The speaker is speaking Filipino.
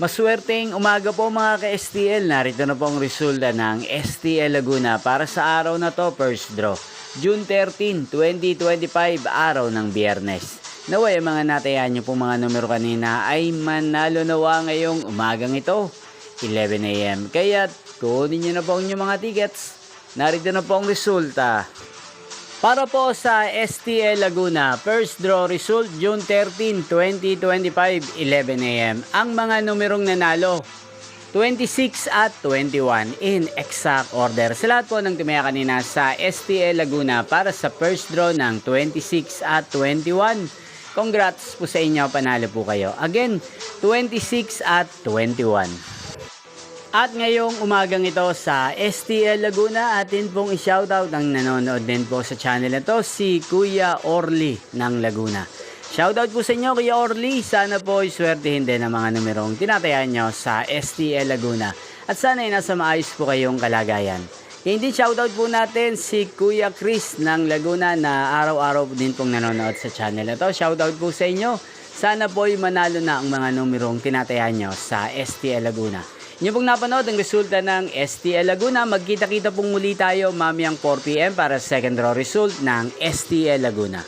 Maswerteng umaga po mga ka-STL. Narito na po ang resulta ng STL Laguna para sa araw na to, first draw. June 13, 2025, araw ng Biyernes. Naway mga natayan nyo po mga numero kanina ay manalo nawa ngayong umagang ito, 11 AM. Kaya kunin nyo na po ang inyong mga tickets. Narito na po ang resulta. Para po sa STL Laguna, first draw result June 13, 2025, 11 AM. Ang mga numerong nanalo, 26 at 21 in exact order. Sa lahat po ng tumaya kanina sa STL Laguna para sa first draw ng 26 at 21. Congrats po sa inyo, panalo po kayo. Again, 26 at 21. At ngayong umagang ito sa STL Laguna, atin pong i-shoutout ang nanonood din po sa channel na to, si Kuya Orly ng Laguna. Shoutout po sa inyo Kuya Orly, sana po iswertihin din ang mga numerong tinatayan nyo sa STL Laguna. At sana ay nasa maayos po kayong kalagayan. Hindi shoutout po natin si Kuya Chris ng Laguna na araw-araw din pong nanonood sa channel na to. Shoutout po sa inyo, sana po ay manalo na ang mga numerong tinatayan nyo sa STL Laguna. Inyo pong napanood ang resulta ng STL Laguna. Magkita-kita pong muli tayo mamayang 4 PM para second draw result ng STL Laguna.